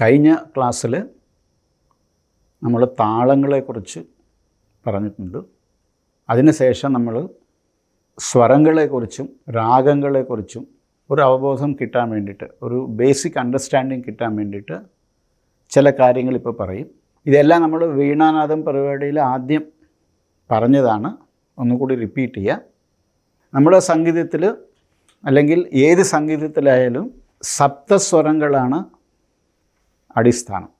കഴിഞ്ഞ ക്ലാസ്സിൽ നമ്മൾ താളങ്ങളെക്കുറിച്ച് പറഞ്ഞിട്ടുണ്ട്. അതിനുശേഷം നമ്മൾ സ്വരങ്ങളെക്കുറിച്ചും രാഗങ്ങളെക്കുറിച്ചും ഒരു അവബോധം കിട്ടാൻ വേണ്ടിയിട്ട്, ഒരു ബേസിക് അണ്ടർസ്റ്റാൻഡിങ് കിട്ടാൻ വേണ്ടിയിട്ട് ചില കാര്യങ്ങൾ ഇപ്പോൾ പറയും. ഇതെല്ലാം നമ്മൾ വീണാനാദം പരിപാടിയിൽ ആദ്യം പറഞ്ഞതാണ്. ഒന്നുകൂടി റിപ്പീറ്റ് ചെയ്യുക. നമ്മുടെ സംഗീതത്തിൽ അല്ലെങ്കിൽ ഏത് സംഗീതത്തിലായാലും സപ്തസ്വരങ്ങളാണ് അടിസ്ഥാനം.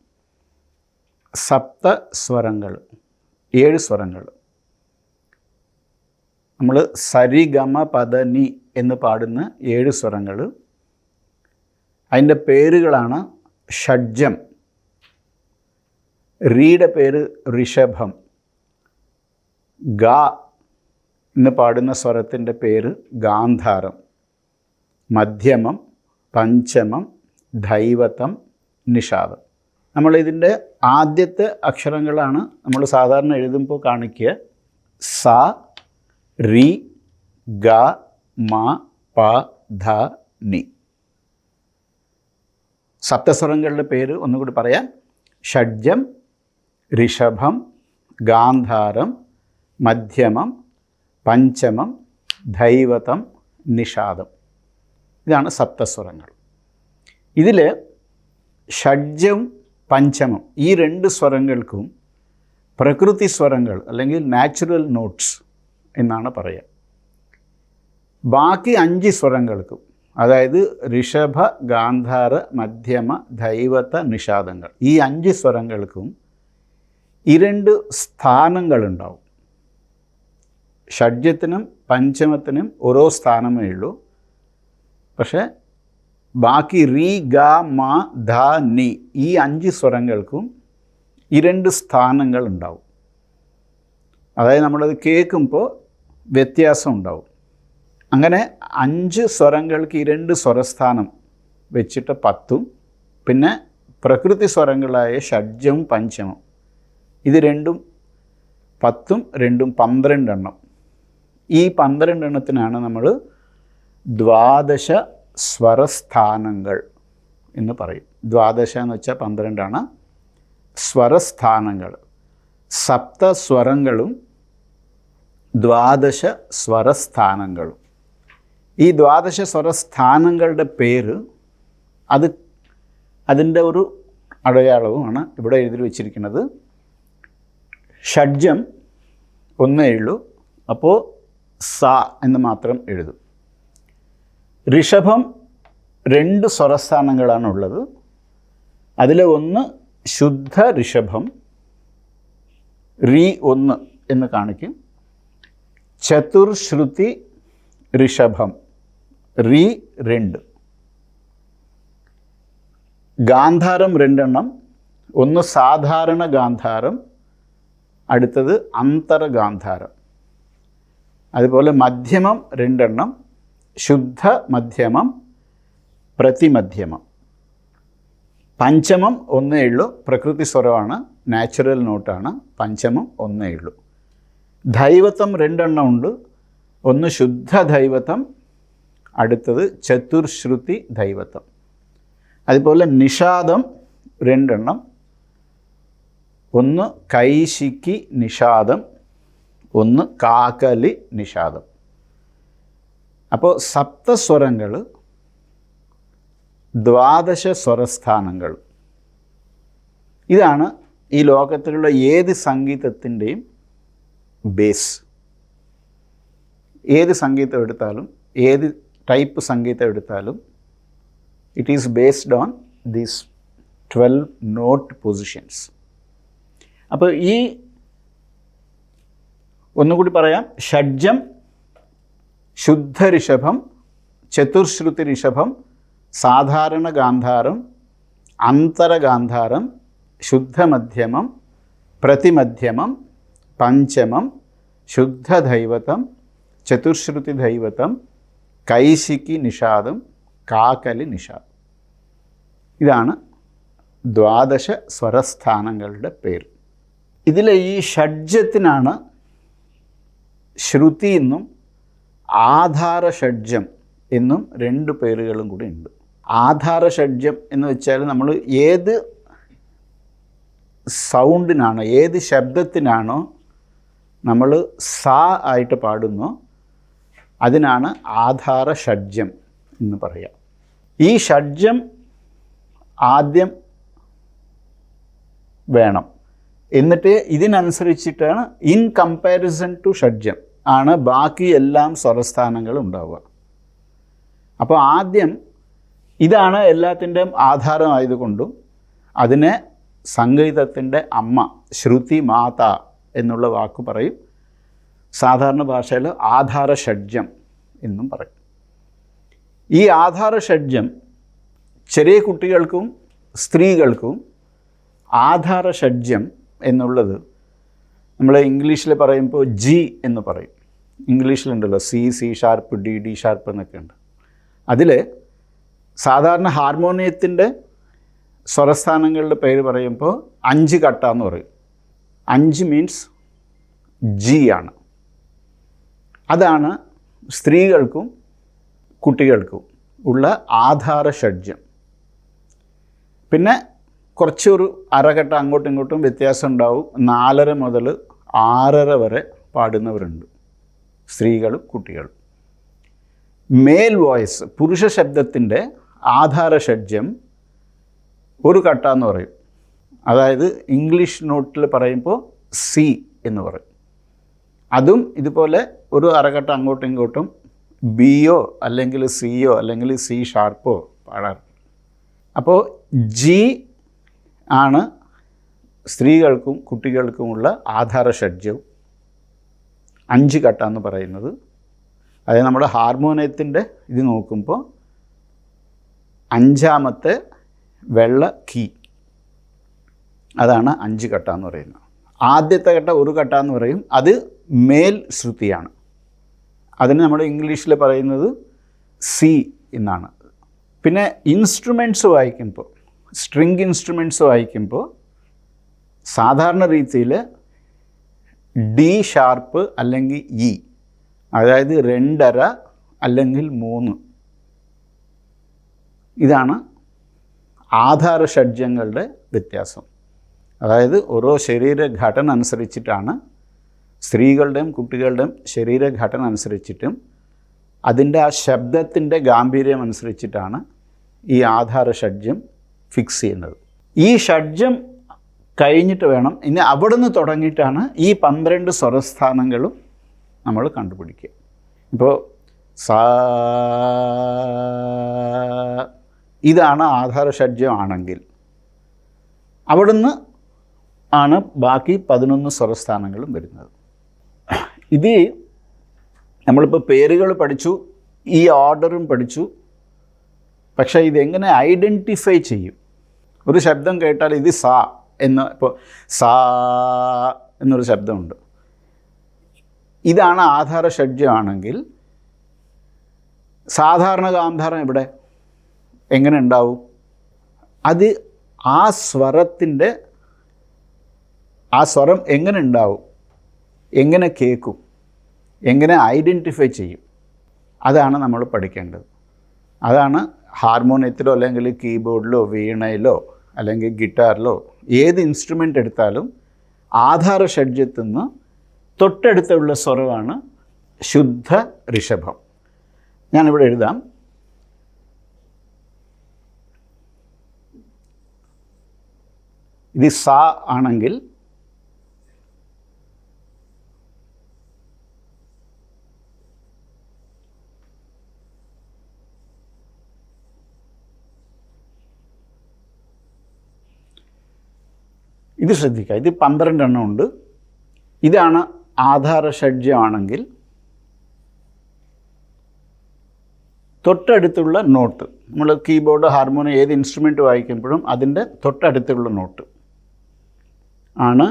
സപ്തസ്വരങ്ങൾ, 7 സ്വരങ്ങൾ. നമ്മൾ സരി ഗമ പദ നി എന്ന് പാടുന്ന 7 സ്വരങ്ങൾ. അതിൻ്റെ പേരുകളാണ് ഷഡ്ജം, റീയുടെ പേര് ഋഷഭം, ഗ എന്ന് പാടുന്ന സ്വരത്തിൻ്റെ പേര് ഗാന്ധാരം, മധ്യമം, പഞ്ചമം, ധൈവതം, നിഷാദം. നമ്മളിതിൻ്റെ ആദ്യത്തെ അക്ഷരങ്ങളാണ് നമ്മൾ സാധാരണ എഴുതുമ്പോൾ കാണിക്കുക. സ, രി, ഗ, മ, പ, ധ, നി. സപ്തസ്വരങ്ങളുടെ പേര് ഒന്നുകൂടി പറയാം. ഷഡ്ജം, ഋഷഭം, ഗാന്ധാരം, മധ്യമം, പഞ്ചമം, ധൈവതം, നിഷാദം. ഇതാണ് സപ്തസ്വരങ്ങൾ. ഇതിൽ ഷഡ്ജം, പഞ്ചമം ഈ 2 സ്വരങ്ങൾക്കും പ്രകൃതി സ്വരങ്ങൾ അല്ലെങ്കിൽ നാച്ചുറൽ നോട്ട്സ് എന്നാണ് പറയുക. ബാക്കി 5 സ്വരങ്ങൾക്കും, അതായത് ഋഷഭ, ഗാന്ധാര, മധ്യമ, ധൈവത, നിഷാദങ്ങൾ, ഈ 5 സ്വരങ്ങൾക്കും 2 സ്ഥാനങ്ങളുണ്ടാവും. ഷഡ്ജത്തിനും പഞ്ചമത്തിനും ഓരോ സ്ഥാനമേ ഉള്ളൂ. പക്ഷേ ബാക്കി റി, ഗ, മ, ധ, നി ഈ 5 സ്വരങ്ങൾക്കും 2 സ്ഥാനങ്ങൾ ഉണ്ടാവും. അതായത് നമ്മളത് കേൾക്കുമ്പോൾ വ്യത്യാസം ഉണ്ടാവും. അങ്ങനെ 5 സ്വരങ്ങൾക്ക് 2 സ്വരസ്ഥാനം വെച്ചിട്ട് 10ഉം, പിന്നെ പ്രകൃതി സ്വരങ്ങളായ ഷഡ്ജവും പഞ്ചമം ഇത് 2ഉം 10ഉം 2ഉം 12 എണ്ണം. ഈ 12 എണ്ണത്തിനാണ് നമ്മൾ ദ്വാദശ സ്വരസ്ഥാനങ്ങൾ എന്ന് പറയും. ദ്വാദശ എന്ന് വെച്ചാൽ 12 സ്വരസ്ഥാനങ്ങൾ. സപ്തസ്വരങ്ങളും ദ്വാദശ സ്വരസ്ഥാനങ്ങളും. ഈ ദ്വാദശ സ്വരസ്ഥാനങ്ങളുടെ പേര് അതിൻ്റെ ഒരു അടയാളവുമാണ് ഇവിടെ എഴുതി വച്ചിരിക്കുന്നത്. ഷഡ്ജം 1 ഉള്ളൂ, അപ്പോൾ സ എന്ന് മാത്രം എഴുതും. ഋഷഭം 2 സ്വരസ്ഥാനങ്ങളാണ് ഉള്ളത്. അതിൽ 1 ശുദ്ധ ഋഷഭം, റി 1 എന്ന് കാണിക്കും. ചതുർശ്രുതി ഋഷഭം, റി 2. ഗാന്ധാരം 2 എണ്ണം. 1 സാധാരണ ഗാന്ധാരം, അടുത്തത് അന്തരഗാന്ധാരം. അതുപോലെ മധ്യമം 2 എണ്ണം. ശുദ്ധ മധ്യമം, പ്രതിമധ്യമം. പഞ്ചമം 1 ഉള്ളൂ, പ്രകൃതി സ്വരമാണ്, നാച്ചുറൽ നോട്ടാണ്. പഞ്ചമം 1 ഉള്ളൂ. ധൈവതം 2 എണ്ണം ഉണ്ട്. 1 ശുദ്ധ ധൈവതം, അടുത്തത് ചതുർശ്രുതി ധൈവതം. അതുപോലെ നിഷാദം 2 എണ്ണം. 1 കൈശിക്കി നിഷാദം, 1 കാകലി നിഷാദം. അപ്പോൾ സപ്തസ്വരങ്ങൾ, ദ്വാദശ സ്വരസ്ഥാനങ്ങൾ. ഇതാണ് ഈ ലോകത്തിലുള്ള ഏത് സംഗീതത്തിൻ്റെയും ബേസ്. ഏത് സംഗീതം എടുത്താലും, ഏത് ടൈപ്പ് സംഗീതം എടുത്താലും, it is based on these 12 note positions. അപ്പോൾ ഈ ഒന്നുകൂടി പറയാം. ഷഡ്ജം, ശുദ്ധ ഋഷഭം, ചതുർശ്രുതി ഋഷഭം, സാധാരണ ഗാന്ധാരം, അന്തരഗാന്ധാരം, ശുദ്ധമധ്യമം, പ്രതിമധ്യമം, പഞ്ചമം, ശുദ്ധധൈവതം, ചതുർശ്രുതി ധൈവതം, കൈശിക്കി നിഷാദം, കാകലി നിഷാദം. ഇതാണ് ദ്വാദശ സ്വരസ്ഥാനങ്ങളുടെ പേര്. ഇതിലെ ഈ ഷഡ്ജത്തിനാണ് ശ്രുതി എന്നും ആധാര ഷഡ്ജം എന്നും 2 പേരുകളും കൂടി ഉണ്ട്. ആധാര ഷഡ്ജം എന്ന് വെച്ചാൽ നമ്മൾ ഏത് സൗണ്ടിനാണോ, ഏത് ശബ്ദത്തിനാണോ നമ്മൾ സാ ആയിട്ട് പാടുന്നോ അതിനാണ് ആധാര ഷഡ്ജം എന്ന് പറയുക. ഈ ഷഡ്ജം ആദ്യം വേണം, എന്നിട്ട് ഇതിനനുസരിച്ചിട്ടാണ് ഇൻ കമ്പാരിസൺ ടു ഷഡ്ജം ആണ് ബാക്കി എല്ലാം സ്വരസ്ഥാനങ്ങളും ഉണ്ടാവുക. അപ്പോൾ ആദ്യം ഇതാണ് എല്ലാത്തിൻ്റെയും ആധാരമായതുകൊണ്ടും അതിനെ സംഗീതത്തിൻ്റെ അമ്മ, ശ്രുതി മാത എന്നുള്ള വാക്ക് പറയും. സാധാരണ ഭാഷയിൽ ആധാര ഷഡ്ജം എന്നും പറയും. ഈ ആധാര ഷഡ്ജം ചെറിയ കുട്ടികൾക്കും സ്ത്രീകൾക്കും ആധാര ഷഡ്ജം എന്നുള്ളത് നമ്മൾ ഇംഗ്ലീഷിൽ പറയുമ്പോൾ ജി എന്ന് പറയും. ഇംഗ്ലീഷിലുണ്ടല്ലോ സി ഷാർപ്പ്, ഡി ഷാർപ്പ് എന്നൊക്കെ ഉണ്ട്. അതിൽ സാധാരണ ഹാർമോണിയത്തിൻ്റെ സ്വരസ്ഥാനങ്ങളുടെ പേര് പറയുമ്പോൾ 5 കട്ട എന്ന് പറയും. 5 മീൻസ് ജി ആണ്. അതാണ് സ്ത്രീകൾക്കും കുട്ടികൾക്കും ഉള്ള ആധാര ഷഡ്ജം. പിന്നെ കുറച്ചൊരു അരകട്ട അങ്ങോട്ടും ഇങ്ങോട്ടും വ്യത്യാസം ഉണ്ടാവും. 4.5 മുതൽ 6.5 വരെ പാടുന്നവരുണ്ട്, സ്ത്രീകളും കുട്ടികളും. മേൽ വോയിസ്, പുരുഷ ശബ്ദത്തിൻ്റെ ആധാര ഷഡ്ജം ഒരു കട്ട എന്ന് പറയും. അതായത് ഇംഗ്ലീഷ് നോട്ടിൽ പറയുമ്പോൾ സി എന്ന് പറയും. അതും ഇതുപോലെ ഒരു അരകട്ട അങ്ങോട്ടും ഇങ്ങോട്ടും ബിയോ അല്ലെങ്കിൽ സിയോ അല്ലെങ്കിൽ സി ഷാർപ്പോ പാടാറുണ്ട്. അപ്പോൾ ജി ആണ് സ്ത്രീകൾക്കും കുട്ടികൾക്കുമുള്ള ആധാര ഷഡ്ജവും 5 കട്ട എന്ന് പറയുന്നത്. അതായത് നമ്മുടെ ഹാർമോണിയത്തിൻ്റെ ഇത് നോക്കുമ്പോൾ 5ാമത്തെ വെള്ള കീ, അതാണ് 5 കട്ട എന്ന് പറയുന്നത്. ആദ്യത്തെ കട്ട ഒരു കട്ട എന്ന് പറയും. അത് മേൽ ശ്രുതിയാണ്. അതിന് നമ്മൾ ഇംഗ്ലീഷിൽ പറയുന്നത് സി എന്നാണ്. പിന്നെ ഇൻസ്ട്രുമെൻറ്റ്സ് വായിക്കുമ്പോൾ, സ്ട്രിങ് ഇൻസ്ട്രുമെൻറ്റ്സ് വായിക്കുമ്പോൾ സാധാരണ രീതിയിൽ ഡി ഷാർപ്പ് അല്ലെങ്കിൽ ഇ, അതായത് 2.5 അല്ലെങ്കിൽ 3, ഇതാണ് ആധാര ഷഡ്ജങ്ങളുടെ വ്യത്യാസം. അതായത് ഓരോ ശരീരഘടന അനുസരിച്ചിട്ടാണ്, സ്ത്രീകളുടെയും കുട്ടികളുടെയും ശരീരഘടന അനുസരിച്ചിട്ടും അതിൻ്റെ ആ ശബ്ദത്തിൻ്റെ ഗാംഭീര്യം അനുസരിച്ചിട്ടാണ് ഈ ആധാര ഷഡ്ജം ഫിക്സ് ചെയ്യുന്നത്. ഈ ഷഡ്ജം കഴിഞ്ഞിട്ട് വേണം ഇനി അവിടെ നിന്ന് തുടങ്ങിയിട്ടാണ് ഈ 12 സ്വരസ്ഥാനങ്ങളും നമ്മൾ കണ്ടുപിടിക്കുക. ഇപ്പോൾ സാ, ഇതാണ് ആധാര ഷഡ്ജം ആണെങ്കിൽ അവിടുന്ന് ആണ് ബാക്കി 11 സ്വരസ്ഥാനങ്ങളും വരുന്നത്. ഇത് നമ്മളിപ്പോൾ പേരുകൾ പഠിച്ചു, ഈ ഓർഡറും പഠിച്ചു. പക്ഷേ ഇതെങ്ങനെ ഐഡൻറ്റിഫൈ ചെയ്യും? ഒരു ശബ്ദം കേട്ടാൽ ഇത് സാ എന്ന്, ഇപ്പോൾ സാ എന്നൊരു ശബ്ദമുണ്ട്, ഇതാണ് ആധാര ഷഡ്ജമാണെങ്കിൽ സാധാരണ ഗാന്ധാരം എവിടെ, എങ്ങനെ ഉണ്ടാവും? അത് ആ സ്വരത്തിൻ്റെ, ആ സ്വരം എങ്ങനെ ഉണ്ടാവും, എങ്ങനെ കേൾക്കും, എങ്ങനെ ഐഡൻറ്റിഫൈ ചെയ്യും, അതാണ് നമ്മൾ പഠിക്കേണ്ടത്. അതാണ് ഹാർമോണിയത്തിലോ അല്ലെങ്കിൽ കീബോർഡിലോ വീണയിലോ അല്ലെങ്കിൽ ഗിറ്റാറിലോ ഏത് ഇൻസ്ട്രുമെൻ്റ് എടുത്താലും ആധാര ഷഡ്ജത്തിൽ നിന്ന് തൊട്ടടുത്തുള്ള സ്വരമാണ് ശുദ്ധ ഋഷഭം. ഞാനിവിടെ എഴുതാം. ഇത് സാ ആണെങ്കിൽ ഇത് ശ്രദ്ധിക്കുക, ഇത് 12 എണ്ണം ഉണ്ട്. ഇതാണ് ആധാര ഷഡ്ജമാണെങ്കിൽ തൊട്ടടുത്തുള്ള നോട്ട്, നമ്മൾ കീബോർഡ്, ഹാർമോണിയം ഏത് ഇൻസ്ട്രുമെൻറ്റ് വായിക്കുമ്പോഴും അതിൻ്റെ തൊട്ടടുത്തുള്ള നോട്ട് ആണ്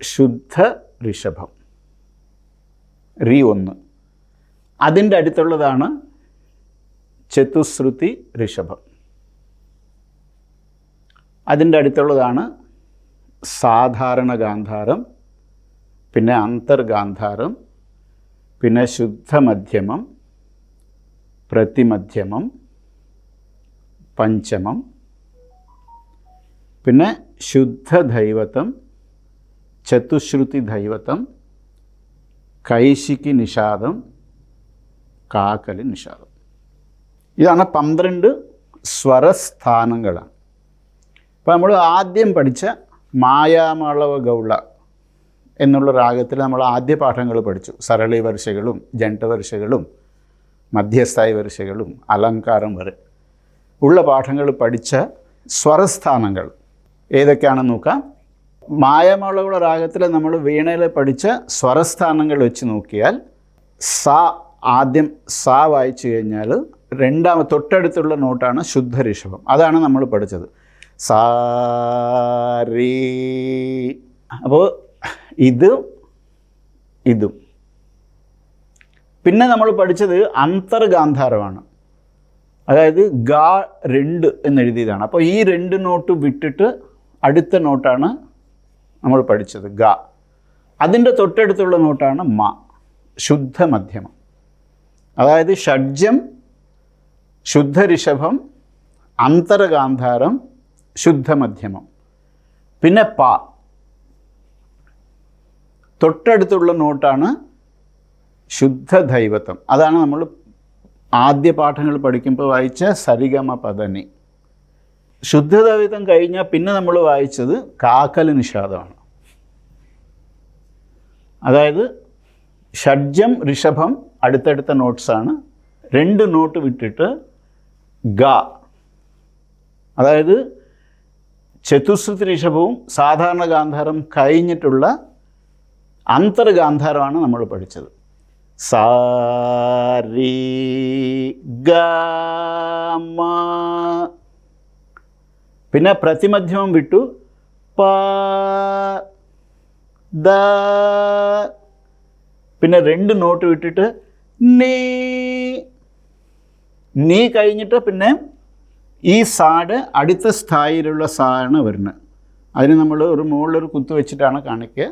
ശുദ്ധ ഋഷഭം, റി 1. അതിൻ്റെ അടുത്തുള്ളതാണ് ചതുശ്രുതി ഋഷഭം. അതിൻ്റെ അടുത്തുള്ളതാണ് സാധാരണ ഗാന്ധാരം, പിന്നെ അന്തർഗാന്ധാരം, പിന്നെ ശുദ്ധമധ്യമം, പ്രതിമധ്യമം, പഞ്ചമം, പിന്നെ ശുദ്ധധൈവതം, ചതുശ്രുതി ദൈവതം, കൈശികി നിഷാദം, കാകലി നിഷാദം. ഇതാണ് 12 സ്വരസ്ഥാനങ്ങളാണ്. അപ്പോൾ നമ്മൾ ആദ്യം പഠിച്ച മായാമാളവ ഗൗള എന്നുള്ള രാഗത്തിൽ നമ്മൾ ആദ്യ പാഠങ്ങൾ പഠിച്ചു. സരളി വരിശകളും ജണ്ഠവരിശകളും മധ്യസ്ഥായി വരിശകളും അലങ്കാരം വരെ ഉള്ള പാഠങ്ങൾ പഠിച്ച സ്വരസ്ഥാനങ്ങൾ ഏതൊക്കെയാണെന്ന് നോക്കാം. മായാമാളവ രാഗത്തിൽ നമ്മൾ വീണയിൽ പഠിച്ച സ്വരസ്ഥാനങ്ങൾ വെച്ച് നോക്കിയാൽ സ ആദ്യം സ വായിച്ചു കഴിഞ്ഞാൽ തൊട്ടടുത്തുള്ള നോട്ടാണ് ശുദ്ധ ഋഷഭം. അതാണ് നമ്മൾ പഠിച്ചത്. സാരീ. അപ്പോൾ ഇതും പിന്നെ നമ്മൾ പഠിച്ചത് അന്തർഗാന്ധാരമാണ്. അതായത് ഗ 2 എന്നെഴുതിയതാണ്. അപ്പോൾ ഈ 2 നോട്ട് വിട്ടിട്ട് അടുത്ത നോട്ടാണ് നമ്മൾ പഠിച്ചത് ഗ. അതിൻ്റെ തൊട്ടടുത്തുള്ള നോട്ടാണ് മ, ശുദ്ധ മധ്യമം. അതായത് ഷഡ്ജം, ശുദ്ധ ഋഷഭം, അന്തർഗാന്ധാരം, ശുദ്ധ മധ്യമം. പിന്നെ പ. തൊട്ടടുത്തുള്ള നോട്ടാണ് ശുദ്ധ ദൈവതം. അതാണ് നമ്മൾ ആദ്യ പാഠങ്ങൾ പഠിക്കുമ്പോൾ വായിച്ച സരിഗമ പദനി. ശുദ്ധ ദൈവതം കഴിഞ്ഞാൽ പിന്നെ നമ്മൾ വായിച്ചത് കാകല നിഷാദമാണ്. അതായത് ഷഡ്ജം ഋഷഭം അടുത്തടുത്ത നോട്ട്സാണ്. 2 നോട്ട് വിട്ടിട്ട് ഗ, അതായത് ചതുശ്രുതി ഋഷഭവും സാധാരണ ഗാന്ധാരം കഴിഞ്ഞിട്ടുള്ള അന്തർഗാന്ധാരമാണ് നമ്മൾ പഠിച്ചത്. സാരി ഗ മ. പിന്നെ പ്രതിമധ്യമം വിട്ടു പ ദ. പിന്നെ 2 നോട്ട് വിട്ടിട്ട് നീ കഴിഞ്ഞിട്ട് പിന്നെ ഈ സാഡ് അടുത്ത സ്ഥായിലുള്ള സാണ് വരുന്നത്. അതിന് നമ്മൾ ഒരു മുകളിലൊരു കുത്തു വെച്ചിട്ടാണ് കാണിക്കുക.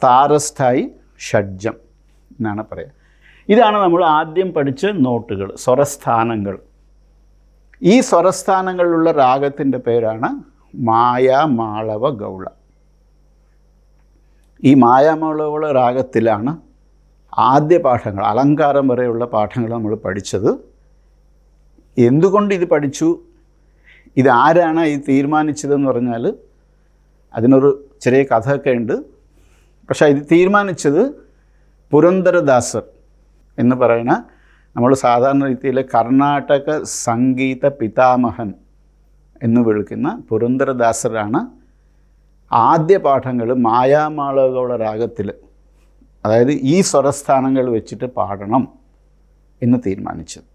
താരസ്ഥായി ഷഡ്ജം എന്നാണ് പറയുക. ഇതാണ് നമ്മൾ ആദ്യം പഠിച്ച നോട്ടുകൾ, സ്വരസ്ഥാനങ്ങൾ. ഈ സ്വരസ്ഥാനങ്ങളിലുള്ള രാഗത്തിൻ്റെ പേരാണ് മായാമാളവ ഗൗള. ഈ മായാമാളവ രാഗത്തിലാണ് ആദ്യ പാഠങ്ങൾ, അലങ്കാരം വരെയുള്ള പാഠങ്ങൾ നമ്മൾ പഠിച്ചത്. എന്തുകൊണ്ട് ഇത് പഠിച്ചു, ഇതാരാണ് ഇത് തീരുമാനിച്ചതെന്ന് പറഞ്ഞാൽ അതിനൊരു ചെറിയ കഥയൊക്കെ ഉണ്ട്. പക്ഷേ ഇത് തീരുമാനിച്ചത് പുരന്ദരദാസർ എന്ന് പറയുന്ന നമ്മൾ സാധാരണ രീതിയിൽ കർണാടക സംഗീത പിതാമഹൻ എന്ന് വിളിക്കുന്ന പുരന്ദരദാസരാണ് ആദ്യ പാഠങ്ങൾ മായാമാളവ രാഗത്തിൽ, അതായത് ഈ സ്വരസ്ഥാനങ്ങൾ വെച്ചിട്ട് പാടണം എന്ന് തീരുമാനിച്ചത്.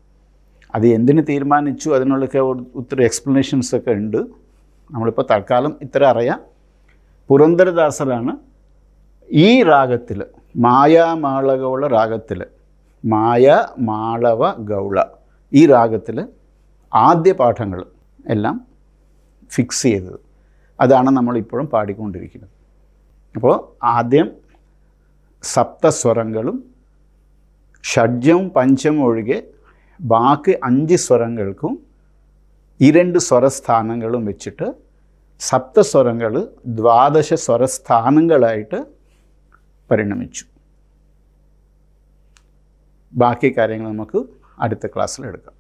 അത് എന്തിന് തീരുമാനിച്ചു അതിനുള്ളൊക്കെ ഒത്തിരി എക്സ്പ്ലനേഷൻസൊക്കെ ഉണ്ട്. നമ്മളിപ്പോൾ തൽക്കാലം ഇത്ര അറിയാം. പുരന്ദരദാസരാണ് ഈ രാഗത്തിൽ, മായാമാളവ രാഗത്തിൽ, മായാമാളവ ഗൗള ഈ രാഗത്തിൽ ആദ്യ പാഠങ്ങൾ എല്ലാം ഫിക്സ് ചെയ്തത്. അതാണ് നമ്മളിപ്പോഴും പാടിക്കൊണ്ടിരിക്കുന്നത്. അപ്പോൾ ആദ്യം സപ്തസ്വരങ്ങളും ഷഡ്ജവും പഞ്ചമം ഒഴികെ ബാക്കി 5 സ്വരങ്ങൾക്കും ഈ 2 സ്വരസ്ഥാനങ്ങളും വെച്ചിട്ട് സപ്തസ്വരങ്ങൾ 12 സ്വരസ്ഥാനങ്ങളായിട്ട് പരിണമിച്ചു. ബാക്കി കാര്യങ്ങൾ നമുക്ക് അടുത്ത ക്ലാസ്സിൽ എടുക്കാം.